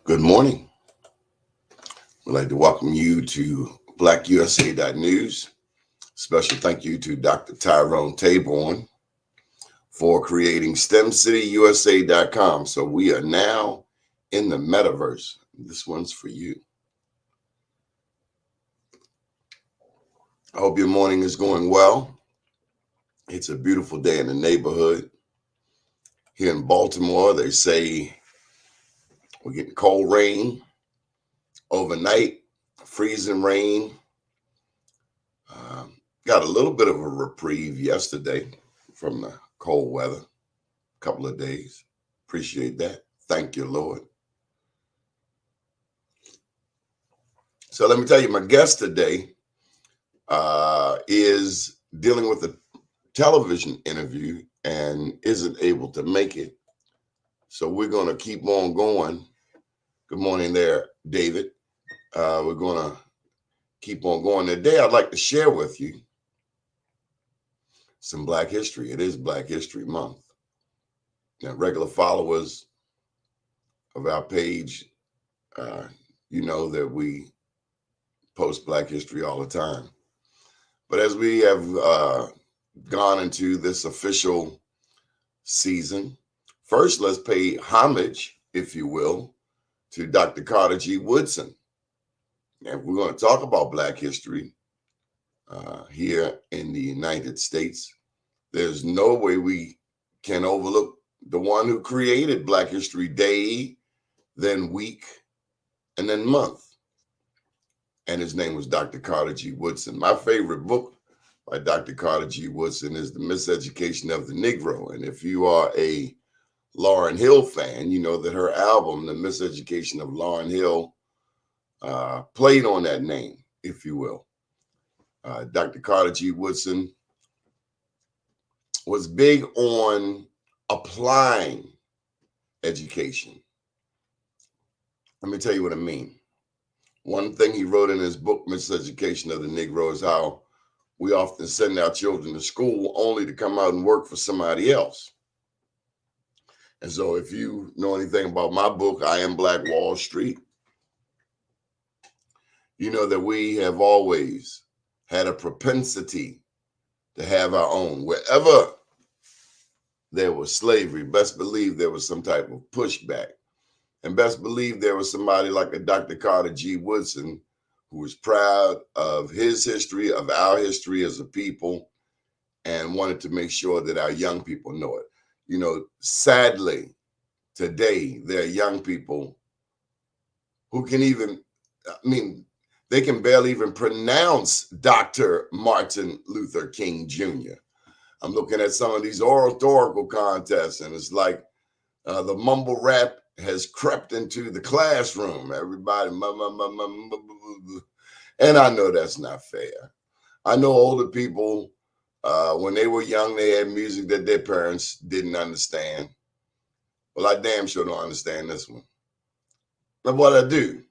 Good morning. We'd like to welcome you to blackusa.news. Special thank you to Dr. Tyrone Taborn for creating STEMCityUSA.com. So we are now in the metaverse. This one's for you. I hope your morning is going well. It's a beautiful day in the neighborhood. Here in Baltimore, they say we're getting cold rain overnight, freezing rain. Got a little bit of a reprieve yesterday from the cold weather, a couple of days. Appreciate that. Thank you, Lord. So let me tell you, my guest today is dealing with a television interview and isn't able to make it. So we're going to keep on going. Good morning there, David. We're going to keep on going. Today, I'd like to share with you some Black history. It is Black History Month. Now, regular followers of our page, you know that we post Black history all the time. But as we have gone into this official season, first, let's pay homage, if you will, to Dr. Carter G. Woodson. And we're going to talk about Black history here in the United States. There's no way we can overlook the one who created Black History Day, then week, and then month. And his name was Dr. Carter G. Woodson. My favorite book by Dr. Carter G. Woodson is The Miseducation of the Negro. And if you are a Lauryn Hill fan, you know that her album, The Miseducation of Lauryn Hill, played on that name, if you will. Dr. Carter G. Woodson was big on applying education. Let me tell you what I mean. One thing he wrote in his book, Miseducation of the Negro, is how we often send our children to school only to come out and work for somebody else. And so if you know anything about my book, I Am Black Wall Street, you know that we have always had a propensity to have our own. Wherever there was slavery, best believe there was some type of pushback. And best believe there was somebody like a Dr. Carter G. Woodson who was proud of his history, of our history as a people, and wanted to make sure that our young people know it. You know, sadly, today, there are young people who can even, they can barely even pronounce Dr. Martin Luther King Jr. I'm looking at some of these oratorical contests, and it's like the mumble rap has crept into the classroom. Everybody, and I know that's not fair. I know older people, when they were young, they had music that their parents didn't understand. Well, I damn sure don't understand this one. But what I do,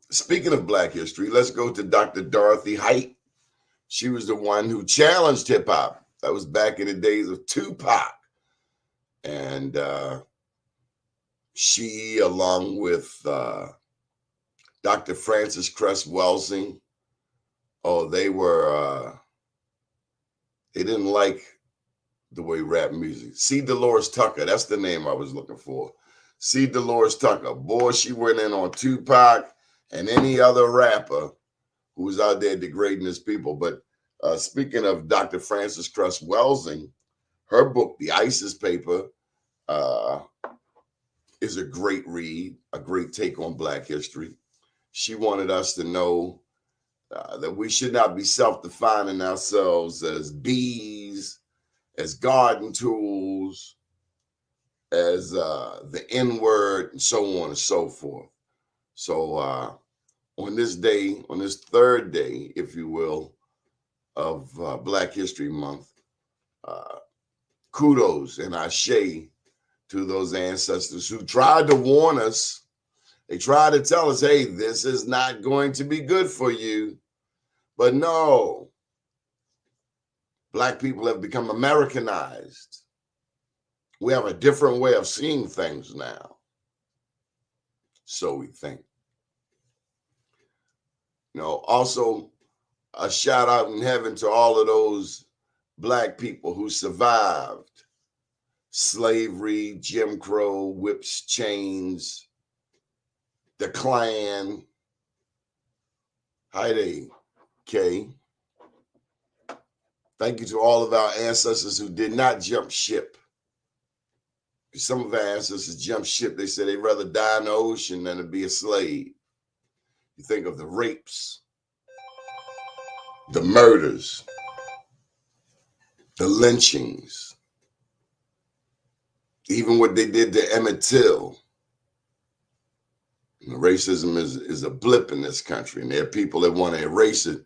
speaking of Black history, let's go to Dr. Dorothy Height. She was the one who challenged hip hop. That was back in the days of Tupac. And she, along with Dr. Frances Cress Welsing, they didn't like the way rap music. C. Dolores Tucker, that's the name I was looking for. C. Dolores Tucker. Boy, she went in on Tupac and any other rapper who was out there degrading his people. But speaking of Dr. Frances Cress Welsing, her book, The ISIS Paper, is a great read, a great take on Black history. She wanted us to know that we should not be self-defining ourselves as bees, as garden tools, as the N-word, and so on and so forth. So on this day, on this third day, if you will, of Black History Month, kudos and ashe to those ancestors who tried to warn us. They tried to tell us, hey, this is not going to be good for you. But no, Black people have become Americanized. We have a different way of seeing things now. So we think. Also a shout out in heaven to all of those Black people who survived slavery, Jim Crow, whips, chains, the Klan. Hi there, Kay. Thank you to all of our ancestors who did not jump ship. Some of our ancestors jumped ship. They said they'd rather die in the ocean than to be a slave. You think of the rapes, the murders, the lynchings, even what they did to Emmett Till. Racism is a blip in this country, and there are people that want to erase it.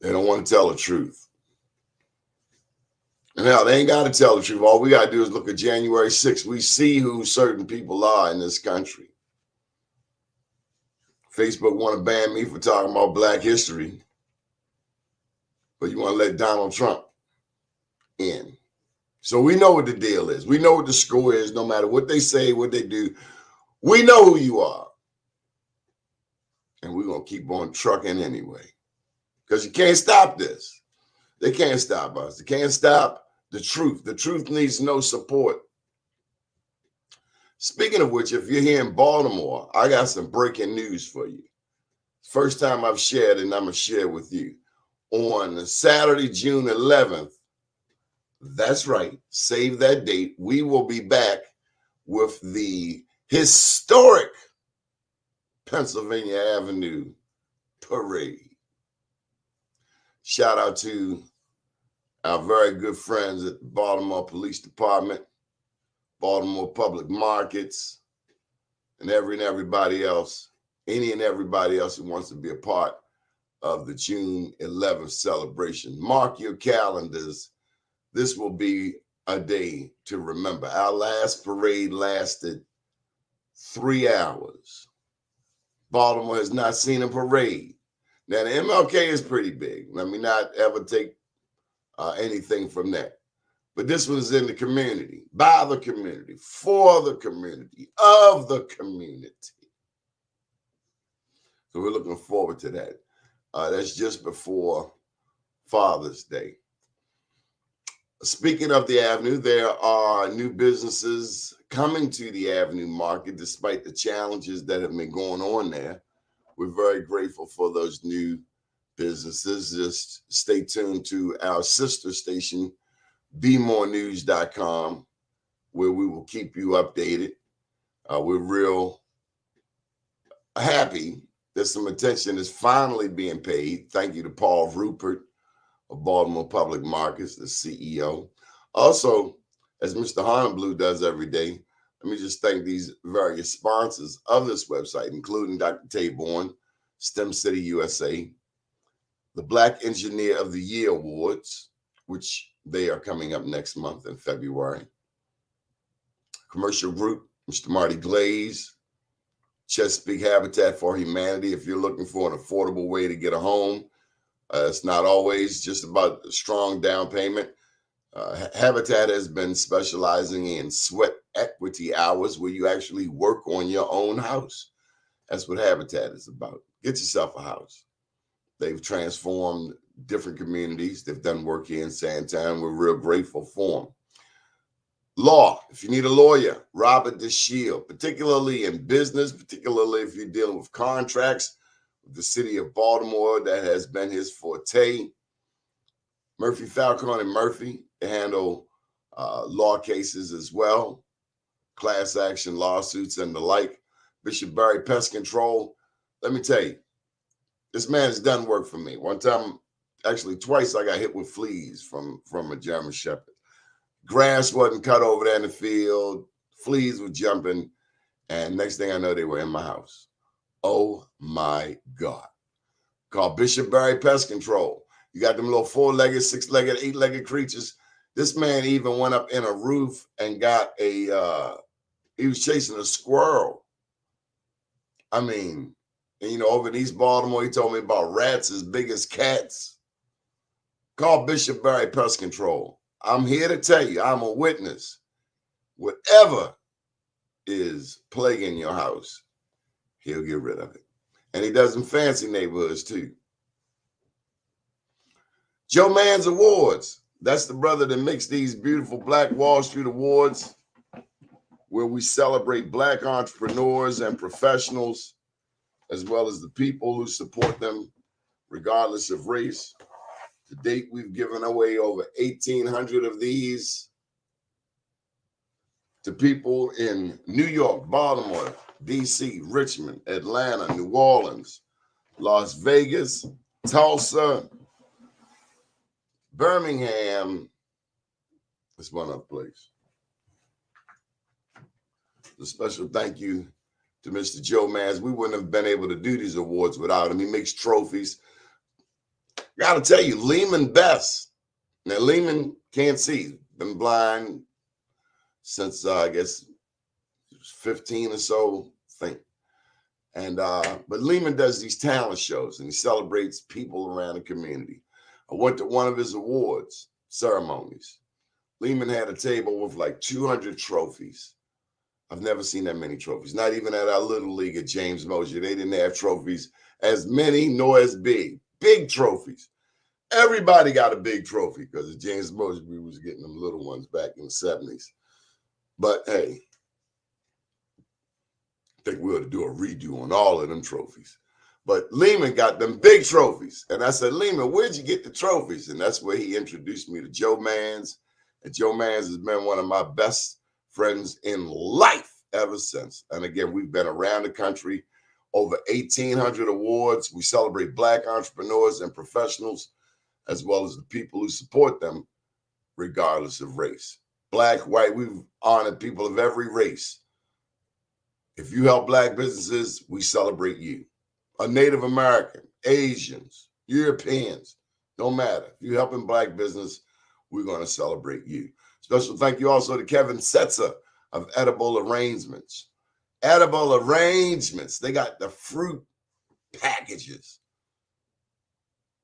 They don't want to tell the truth. And hell, they ain't got to tell the truth. All we got to do is look at January 6th. We see who certain people are in this country. Facebook want to ban me for talking about Black history, but you want to let Donald Trump in. So we know what the deal is. We know what the score is, no matter what they say, what they do. We know who you are. And we're going to keep on trucking anyway. Because you can't stop this. They can't stop us. They can't stop the truth. The truth needs no support. Speaking of which, if you're here in Baltimore, I got some breaking news for you. First time I've shared it, and I'm going to share with you. On Saturday, June 11th, that's right, save that date, we will be back with the historic Pennsylvania Avenue Parade. Shout out to our very good friends at the Baltimore Police Department, Baltimore Public Markets, and everybody else, any and everybody else who wants to be a part of the June 11th celebration. Mark your calendars. This will be a day to remember. Our last parade lasted 3 hours. Baltimore has not seen a parade. Now, the MLK is pretty big. Let me not ever take anything from that. But this was in the community, by the community, for the community, of the community. So we're looking forward to that. That's just before Father's Day. Speaking of the Avenue, there are new businesses coming to the Avenue market despite the challenges that have been going on there. We're very grateful for those new businesses. Just stay tuned to our sister station, bemorenews.com, where we will keep you updated. We're real happy that some attention is finally being paid. Thank you to Paul Rupert of Baltimore Public Markets, the CEO. Also, as Mr. Hornblue does every day, let me just thank these various sponsors of this website, including Dr. Taborn, STEM City USA, the Black Engineer of the Year Awards, which they are coming up next month in February. Commercial Group, Mr. Marty Glaze, Chesapeake Habitat for Humanity. If you're looking for an affordable way to get a home, it's not always just about a strong down payment. Habitat has been specializing in sweat equity hours where you actually work on your own house. That's what Habitat is about. Get yourself a house. They've transformed different communities. They've done work here in Sandtown. We're real grateful for them. Law, if you need a lawyer, Robert DeShield, particularly in business, particularly if you're dealing with contracts with the city of Baltimore, that has been his forte. Murphy, Falcone, and Murphy handle law cases as well, class action lawsuits and the like. Bishop Barry Pest Control, let me tell you, this man has done work for me. One time, actually twice, I got hit with fleas from a German Shepherd. Grass wasn't cut over there in the field. Fleas were jumping. And next thing I know, they were in my house. Oh, my God. Called Bishop Barry Pest Control. You got them little 4-legged, 6-legged, 8-legged creatures. This man even went up in a roof and got he was chasing a squirrel. I mean, and, over in East Baltimore, he told me about rats as big as cats. Call Bishop Barry Pest Control. I'm here to tell you, I'm a witness. Whatever is plaguing your house, he'll get rid of it. And he does in fancy neighborhoods too. Joe Mann's Awards. That's the brother that makes these beautiful Black Wall Street Awards, where we celebrate Black entrepreneurs and professionals, as well as the people who support them, regardless of race. To date, we've given away over 1,800 of these to people in New York, Baltimore, D.C., Richmond, Atlanta, New Orleans, Las Vegas, Tulsa, Birmingham. There's one other place. A special thank you to Mr. Joe Mans. We wouldn't have been able to do these awards without him. He makes trophies. Got to tell you, Lehman Best. Now, Lehman can't see. Been blind since, I guess, 15 or so, I think. And but Lehman does these talent shows, and he celebrates people around the community. I went to one of his awards ceremonies. Lehman had a table with like 200 trophies. I've never seen that many trophies. Not even at our little league at James Mosher. They didn't have trophies as many nor as big. Big trophies. Everybody got a big trophy because at James Mosby was getting them little ones back in the 70s. But hey, I think we ought to do a redo on all of them trophies. But Lehman got them big trophies. And I said, Lehman, where'd you get the trophies? And that's where he introduced me to Joe Mans. And Joe Mans has been one of my best friends in life ever since. And again, we've been around the country, over 1,800 awards. We celebrate Black entrepreneurs and professionals, as well as the people who support them, regardless of race. Black, white, we've honored people of every race. If you help Black businesses, we celebrate you. A Native American, Asians, Europeans, don't matter. If you're helping Black business, we're going to celebrate you. Special thank you also to Kevin Setzer of Edible Arrangements. Edible Arrangements. They got the fruit packages.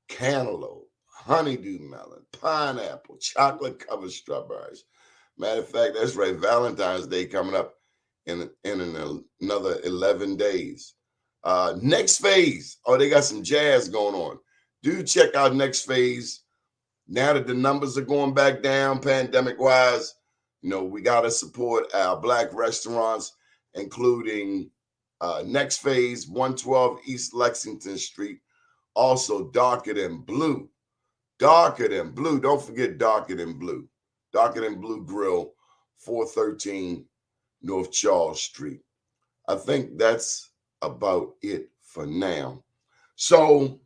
Cantaloupe, honeydew melon, pineapple, chocolate-covered strawberries. Matter of fact, that's right, Valentine's Day coming up in another 11 days. Next Phase. Oh, they got some jazz going on. Do check out Next Phase. Now that the numbers are going back down pandemic-wise, you know, we got to support our Black restaurants, including Next Phase, 112 East Lexington Street. Also, Darker Than Blue. Darker Than Blue. Don't forget Darker Than Blue. Darker Than Blue Grill, 413 North Charles Street. I think that's about it for now. So,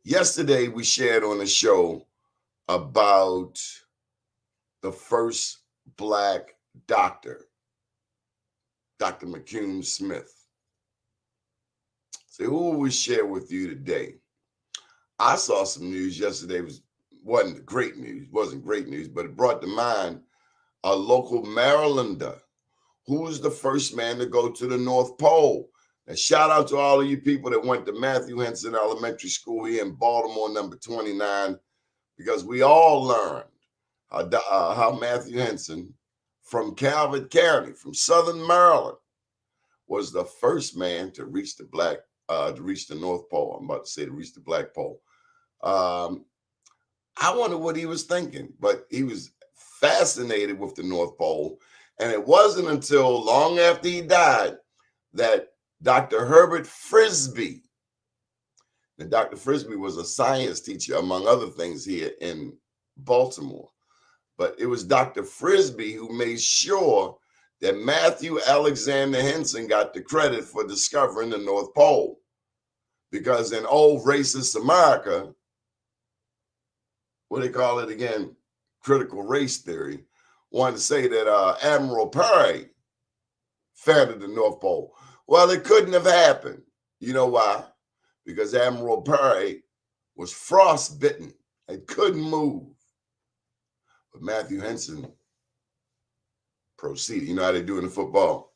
yesterday we shared on the show about the first Black doctor, Dr. McCune Smith. So who will we share with you today? I saw some news yesterday. Wasn't great news, but it brought to mind a local Marylander who was the first man to go to the North Pole. And shout out to all of you people that went to Matthew Henson Elementary School here in Baltimore, number 29, because we all learned how Matthew Henson from Calvert County, from Southern Maryland, was the first man to reach the North Pole. I'm about to say to reach the Black Pole. I wonder what he was thinking, but he was fascinated with the North Pole. And it wasn't until long after he died that Dr. Herbert Frisbee, and Dr. Frisbee was a science teacher, among other things, here in Baltimore. But it was Dr. Frisbee who made sure that Matthew Alexander Henson got the credit for discovering the North Pole. Because in old racist America, what they call it again, critical race theory, wanted to say that Admiral Perry founded the North Pole. Well, it couldn't have happened. You know why? Because Admiral Perry was frostbitten and couldn't move. But Matthew Henson proceeded. You know how they do in the football?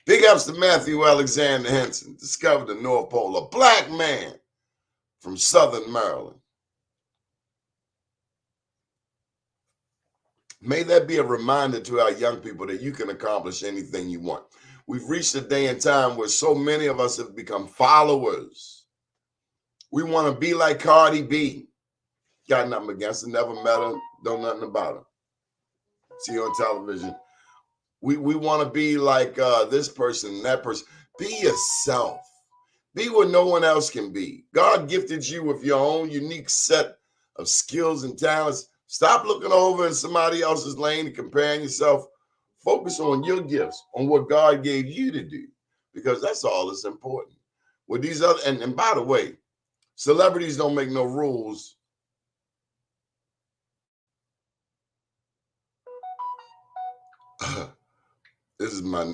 Big ups to Matthew Alexander Henson, discovered the North Pole, a Black man from Southern Maryland. May that be a reminder to our young people that you can accomplish anything you want. We've reached a day and time where so many of us have become followers. We want to be like Cardi B. Got nothing against her, never met her, know nothing about her. See her on television. We want to be like this person, that person. Be yourself. Be what no one else can be. God gifted you with your own unique set of skills and talents. Stop looking over in somebody else's lane and comparing yourself. Focus on your gifts, on what God gave you to do, because that's all that's important. With these other, and by the way, celebrities don't make no rules. This is my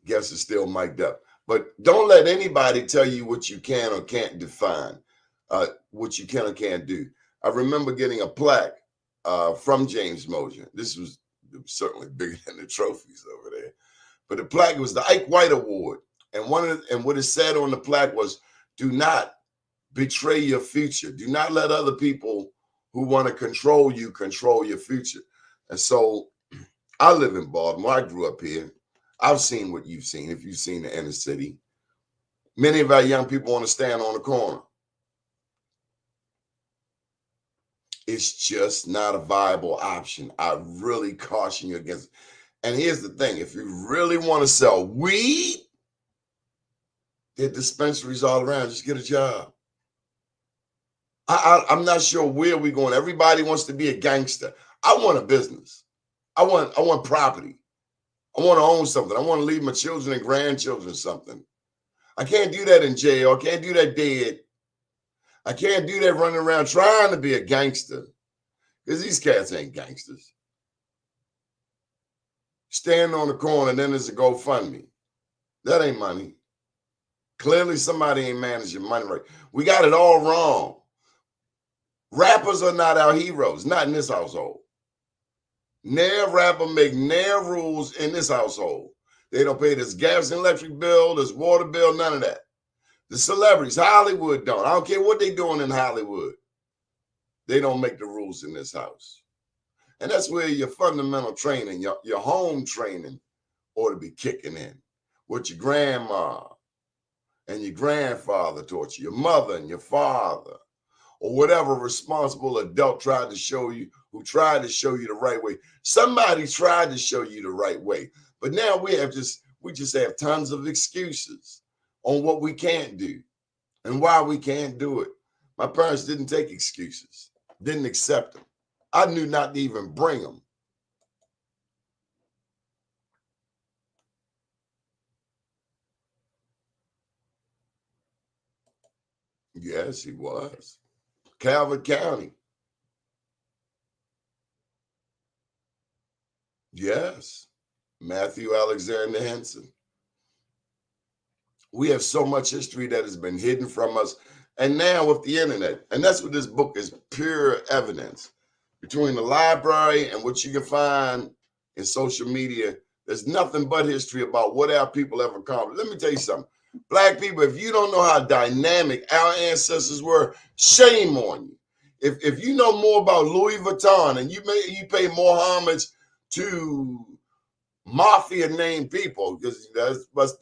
guess it's still mic'd up. But don't let anybody tell you what you can or can't define, what you can or can't do. I remember getting a plaque from James Mosier. This was certainly bigger than the trophies over there. But the plaque was the Ike White Award. And what it said on the plaque was, do not betray your future. Do not let other people who want to control you control your future. And so I live in Baltimore. I grew up here. I've seen what you've seen, if you've seen the inner city. Many of our young people want to stand on the corner. It's just not a viable option. I really caution you against it. And here's the thing. If you really want to sell weed, there are dispensaries all around. Just get a job. I'm not sure where we're going. Everybody wants to be a gangster. I want a business. I want property. I want to own something. I want to leave my children and grandchildren something. I can't do that in jail. I can't do that dead. I can't do that running around trying to be a gangster, because these cats ain't gangsters. Standing on the corner, and then there's a GoFundMe. That ain't money. Clearly, somebody ain't managing money right. We got it all wrong. Rappers are not our heroes, not in this household. Never rapper make never rules in this household. They don't pay this gas and electric bill, this water bill, none of that. The celebrities, Hollywood don't. I don't care what they doing in Hollywood. They don't make the rules in this house. And that's where your fundamental training, your home training ought to be kicking in. What your grandma and your grandfather taught you, your mother and your father, or whatever responsible adult tried to show you, who tried to show you the right way. Somebody tried to show you the right way. But now we just have tons of excuses on what we can't do and why we can't do it. My parents didn't take excuses, didn't accept them. I knew not to even bring them. Yes, he was. Calvert County. Yes. Matthew Alexander Henson. We have so much history that has been hidden from us. And now with the internet, and that's what this book is, pure evidence. Between the library and what you can find in social media, there's nothing but history about what our people have accomplished. Let me tell you something. Black people, if you don't know how dynamic our ancestors were, shame on you. If you know more about Louis Vuitton and you pay more homage to mafia named people, because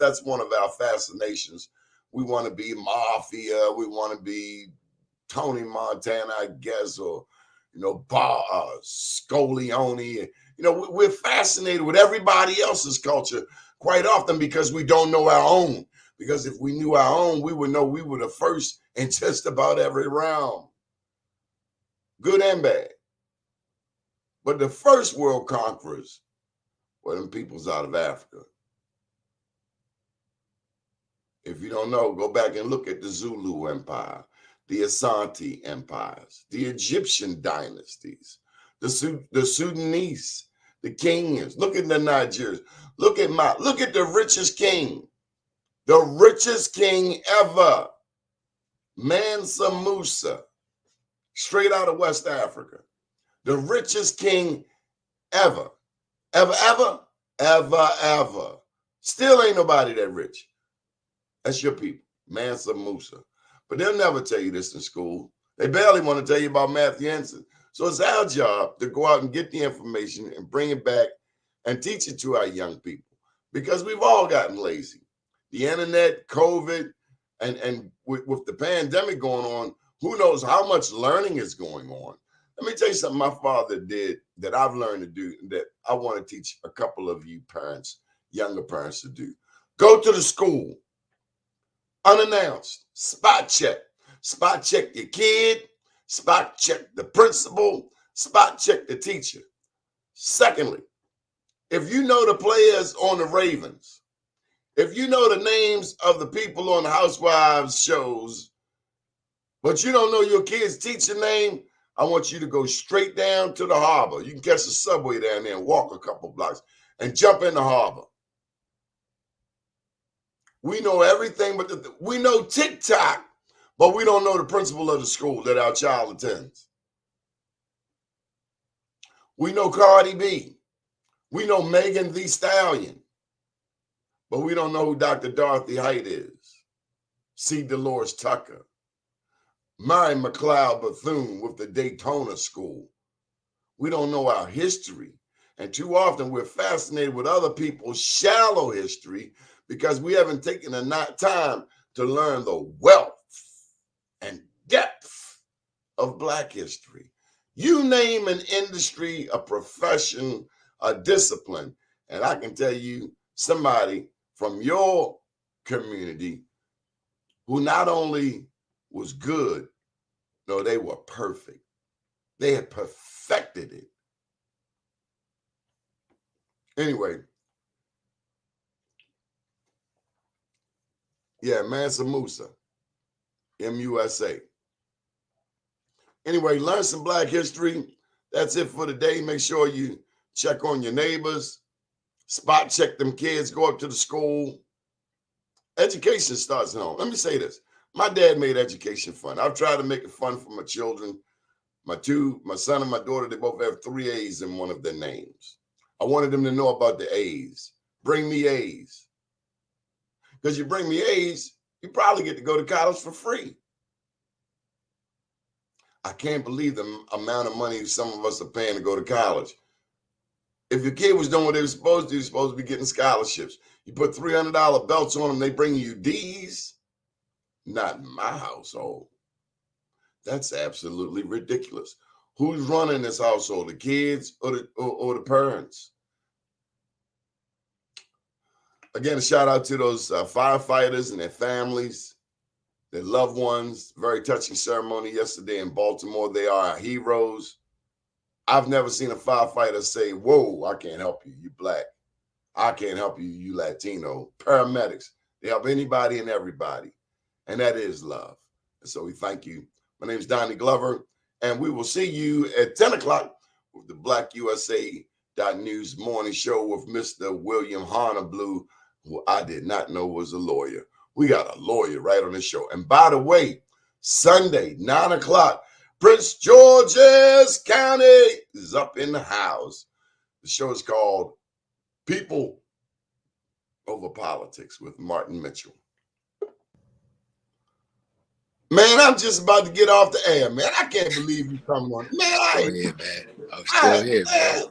that's one of our fascinations. We want to be mafia. We want to be Tony Montana, I guess, or Scoleone. We're fascinated with everybody else's culture quite often because we don't know our own. Because if we knew our own, we would know we were the first in just about every realm, good and bad. But the first world conquerors were them peoples out of Africa. If you don't know, go back and look at the Zulu Empire, the Asante empires, the Egyptian dynasties, the Sudanese, the Kenyans. Look at the Nigerians. Look at the richest king ever, Mansa Musa, straight out of West Africa. The richest king ever. Still ain't nobody that rich. That's your people, Mansa Musa. but they'll never tell you this in school. They barely want to tell you about Matthew Henson. So it's our job to go out and get the information and bring it back and teach it to our young people, because we've all gotten lazy. The internet, COVID, and with the pandemic going on, who knows how much learning is going on. Let me tell you something my father did that I've learned to do that I want to teach a couple of you parents, younger parents, to do. Go to the school, unannounced, spot check. Spot check your kid, spot check the principal, spot check the teacher. Secondly, if you know the players on the Ravens, if you know the names of the people on the Housewives shows, but you don't know your kid's teacher name, I want you to go straight down to the harbor. You can catch the subway down there and walk a couple blocks and jump in the harbor. We know everything, but we know TikTok, but we don't know the principal of the school that our child attends. We know Cardi B. We know Megan Thee Stallion, but we don't know who Dr. Dorothy Height is. C. Dolores Tucker. Mary McLeod Bethune with the Daytona School. We don't know our history. And too often we're fascinated with other people's shallow history because we haven't taken the time to learn the wealth and depth of Black history. You name an industry, a profession, a discipline, and I can tell you somebody from your community who not only was good, no, they were perfect. They had perfected it. Anyway, yeah, Mansa Musa, MUSA. Anyway, learn some Black history. That's it for today. Make sure you check on your neighbors, spot check them kids, go up to the school. Education starts at home. Let me say this. My dad made education fun. I've tried to make it fun for my children. My son and my daughter, they both have 3 A's in one of their names. I wanted them to know about the A's. Bring me A's. Because you bring me A's, you probably get to go to college for free. I can't believe the amount of money some of us are paying to go to college. If your kid was doing what they were supposed to, you're supposed to be getting scholarships. You put $300 belts on them, they bring you D's. Not in my household. That's absolutely ridiculous. Who's running this household, the kids or the parents? Again, a shout out to those firefighters and their families, their loved ones. Very touching ceremony yesterday in Baltimore. They are our heroes. I've never seen a firefighter say, whoa, I can't help you, you Black. I can't help you, you Latino. Paramedics, they help anybody and everybody. And that is love. And so we thank you. My name is Donnie Glover, and we will see you at 10 o'clock with the BlackUSA.News morning show with Mr. William Hornablue, who I did not know was a lawyer. We got a lawyer right on the show. And by the way, Sunday, 9 o'clock, Prince George's County is up in the house. The show is called People Over Politics with Martin Mitchell. Man, I'm just about to get off the air, man. I can't believe you coming on. Man, I'm still here, man.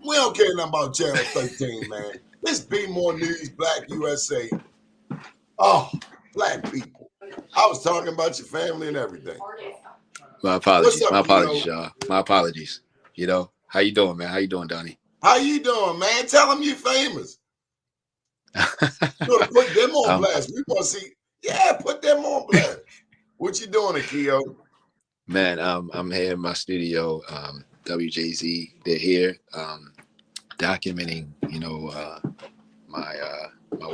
We don't care nothing about Channel 13, man. This Be More News, Black USA. Oh, Black people. I was talking about your family and everything. My apologies. What's up, My apologies, Keo? y'all. My apologies. You know, how you doing, man? How you doing, Donnie? How you doing, man? Tell them you famous. You know, to put them on blast. We want to see. Yeah, put them on blast. What you doing, Akio? Man, I'm here in my studio. WJZ, they're here, documenting, my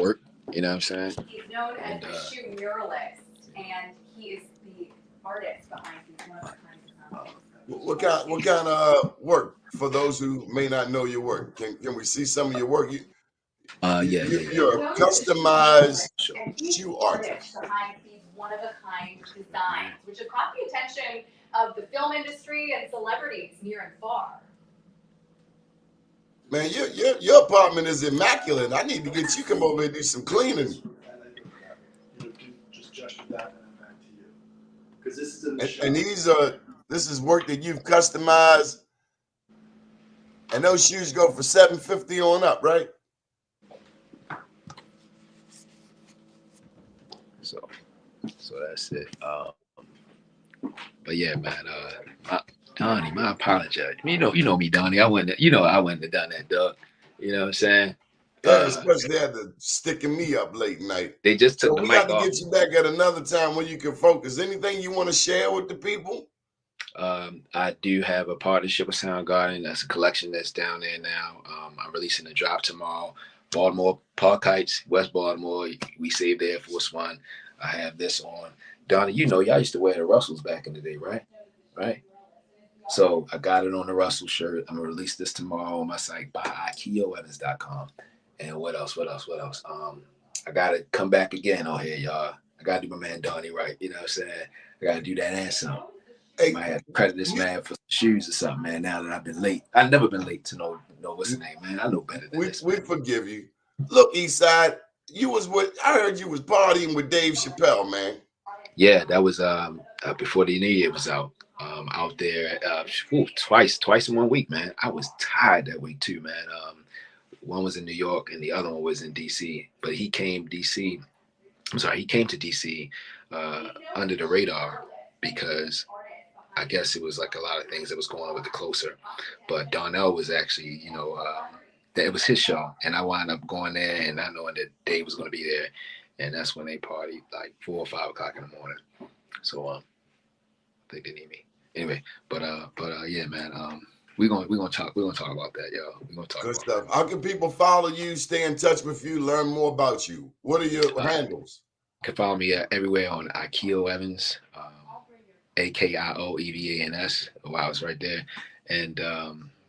work. You know what I'm saying? He's known as the shoe muralist, and he is the artist behind these one-of-a-kind designs. What kind of work for those who may not know your work? Can we see some of your work? You're a customized shoe artist behind these one-of-a-kind designs, which have caught the attention of the film industry and celebrities near and far. Man, your apartment is immaculate. I need to get you come over and do some cleaning. Just gesture that and then back to you. because this is in the And shop. this is work that you've customized. And those shoes go for $750 on up, right? So that's it. But yeah, man. Donnie, my apology. You know me, Donnie. I wouldn't have done that, Doug. You know what I'm saying? Yeah, especially after sticking me up late night. They just took So the we mic got to off. get you back at another time when you can focus. Anything you want to share with the people? I do have a partnership with Soundgarden. That's a collection that's down there now. I'm releasing a drop tomorrow. Baltimore, Park Heights, West Baltimore. We saved the Air Force One. I have this on. Donnie, y'all used to wear the Russells back in the day, right? Right? So I got it on the Russell shirt. I'm gonna release this tomorrow on my site by akioevans.com. And what else? I gotta come back again on here, y'all. I gotta do my man Donnie right. You know what I'm saying? I gotta do that and some. Hey, Might have to credit this man for some shoes or something, man. Now that I've been late, I've never been late to know what's the name, man. I know better than this. We forgive you. Look, Eastside, I heard you was partying with Dave Chappelle, man. Yeah, that was before the new year was out. Out there twice in 1 week, man. I was tired that week too, man. One was in New York and the other one was in DC. But he came to DC under the radar because I guess it was like a lot of things that was going on with the closer. But Darnell was actually, it was his show. And I wound up going there and not knowing that Dave was going to be there. And that's when they partied like 4 or 5 o'clock in the morning. So I think they need me. Anyway, but yeah, man. We're gonna talk about that, y'all. We're gonna talk Good about stuff. that. How can people follow you, stay in touch with you, learn more about you? What are your handles? You can follow me everywhere on Akio Evans, AKIOEVANS. Wow, it's right there. And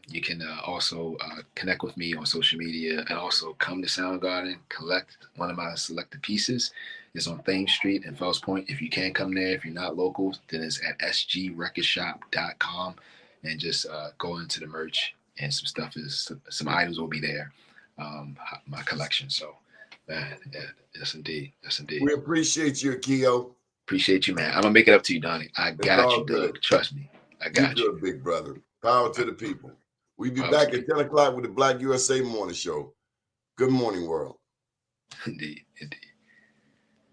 you can also connect with me on social media and also come to Soundgarden, collect one of my selected pieces. It's on Thames Street in Fells Point. If you can't come there, if you're not local, then it's at sgrecordshop.com and just go into the merch and some items will be there. My collection. So, man, yeah, yes indeed. We appreciate you, Akio. Appreciate you, man. I'm gonna make it up to you, Donnie. I got you, Doug. Trust me. I got you. Good, big brother. Power to the people. We'll be Power back to at 10 o'clock with the Black USA Morning Show. Good morning, world. Indeed.